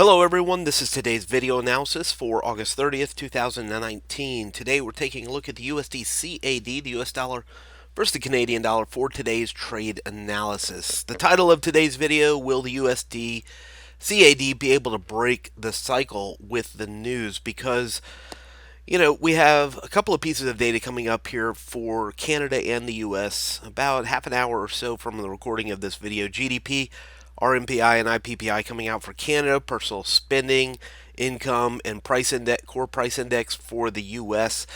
Hello everyone, this is today's video analysis for August 30th, 2019. Today we're taking a look at the USDCAD, the US dollar versus the Canadian dollar for today's trade analysis. The title of today's video, will the USDCAD be able to break the cycle with the news? Because we have a couple of pieces of data coming up here for Canada and the US about half an hour or so from the recording of this video. GDP, RMPI, and IPPI coming out for Canada, personal spending, income, and price index, core price index for the US.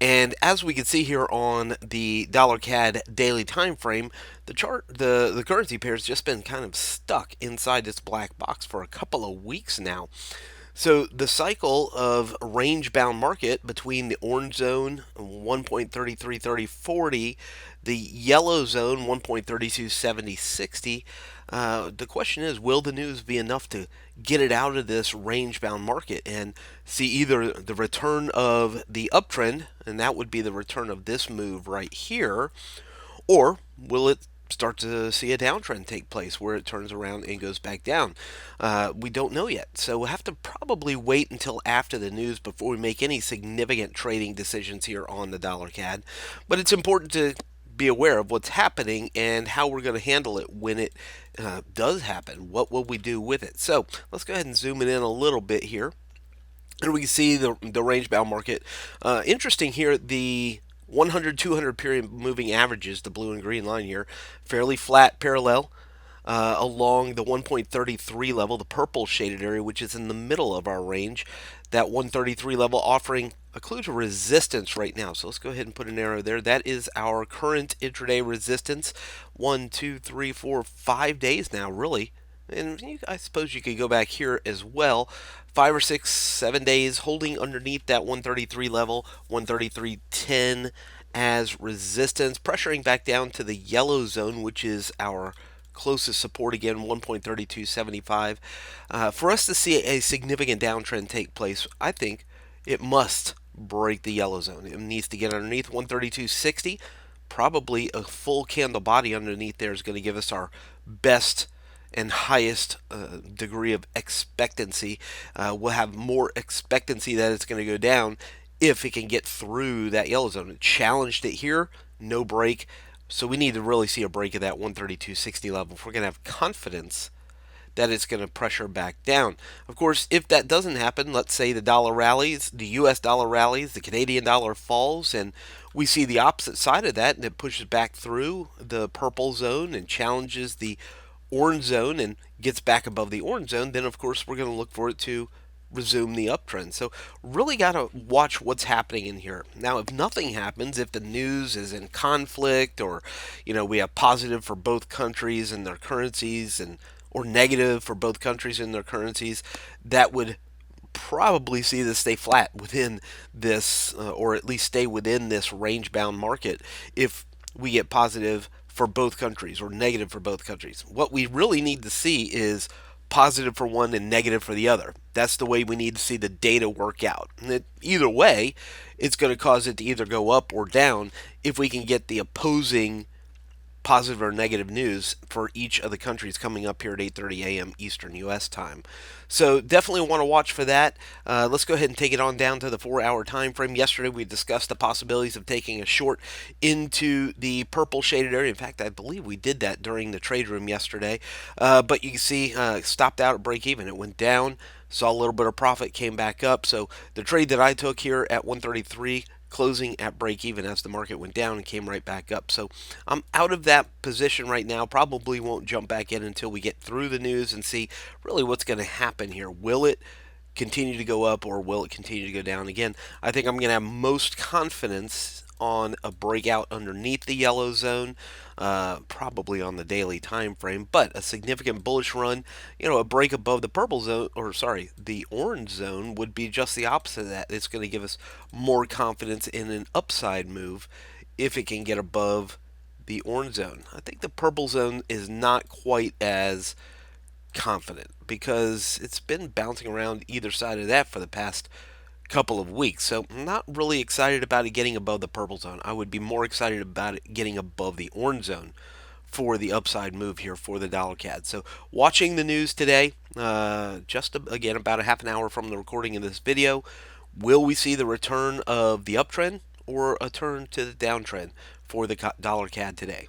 And as we can see here on the dollar CAD daily time frame, the chart, the currency pair has just been kind of stuck inside this black box for a couple of weeks now. So the cycle of range bound market between the orange zone 1.333040, the yellow zone 1.327060. The question is, will the news be enough to get it out of this range bound market and see either the return of the uptrend, and that would be the return of this move right here, or will it start to see a downtrend take place where it turns around and goes back down? We don't know yet. So we'll have to probably wait until after the news before we make any significant trading decisions here on the dollar CAD. But it's important to be aware of what's happening and how we're going to handle it when it does happen. What will we do with it? So let's go ahead and zoom it in a little bit here. And we can see the range bound market. Interesting here, the 100, 200 period moving averages, the blue and green line here, fairly flat parallel along the 1.33 level, the purple shaded area, which is in the middle of our range. That 133 level offering a clue to resistance right now. So let's go ahead and put an arrow there. That is our current intraday resistance. 1, 2, 3, 4, 5 days now, really. And I suppose you could go back here as well. 5 or 6, 7 days holding underneath that 133 level, 133.10 as resistance, pressuring back down to the yellow zone, which is our closest support again, 1.3275. For us to see a significant downtrend take place, I think it must break the yellow zone. It needs to get underneath 132.60. Probably a full candle body underneath there is going to give us our best and highest degree of expectancy. We'll have more expectancy that it's going to go down if it can get through that yellow zone. It challenged it here, no break. So we need to really see a break of that 132.60 level if we're going to have confidence that it's going to pressure back down. Of course, if that doesn't happen, let's say the dollar rallies, the US dollar rallies, the Canadian dollar falls, and we see the opposite side of that, and it pushes back through the purple zone and challenges the orange zone and gets back above the orange zone, then of course we're going to look for it to resume the uptrend. So really got to watch what's happening in here. Now, if nothing happens, if the news is in conflict, or we have positive for both countries and their currencies, and or negative for both countries and their currencies, that would probably see this stay flat within this, or at least stay within this range bound market if we get positive for both countries or negative for both countries. What we really need to see is positive for one and negative for the other. That's the way we need to see the data work out. And either way, it's going to cause it to either go up or down if we can get the opposing positive or negative news for each of the countries coming up here at 8:30 a.m. Eastern U.S. time. So definitely want to watch for that. Let's go ahead and take it on down to the 4-hour time frame. Yesterday we discussed the possibilities of taking a short into the purple shaded area. In fact, I believe we did that during the trade room yesterday. But you can see stopped out at break even. It went down, saw a little bit of profit, came back up. So the trade that I took here at 133 closing at break even as the market went down and came right back up. So I'm out of that position right now. Probably won't jump back in until we get through the news and see really what's going to happen here. Will it continue to go up or will it continue to go down? Again, I think I'm going to have most confidence on a breakout underneath the yellow zone, probably on the daily time frame, but a significant bullish run, a break above the purple zone, or sorry, the orange zone would be just the opposite of that. It's going to give us more confidence in an upside move if it can get above the orange zone. I think the purple zone is not quite as confident because it's been bouncing around either side of that for the past couple of weeks. So I'm not really excited about it getting above the purple zone. I would be more excited about it getting above the orange zone for the upside move here for the dollar CAD. So watching the news today, again about a half an hour from the recording of this video, will we see the return of the uptrend or a turn to the downtrend for the dollar CAD today?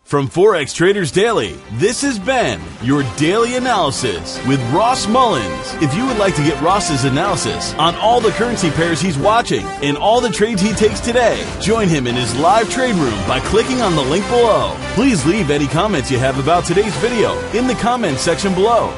From Forex Traders Daily, this has been your daily analysis with Ross Mullins. If you would like to get Ross's analysis on all the currency pairs he's watching and all the trades he takes today, join him in his live trade room by clicking on the link below. Please leave any comments you have about today's video in the comments section below.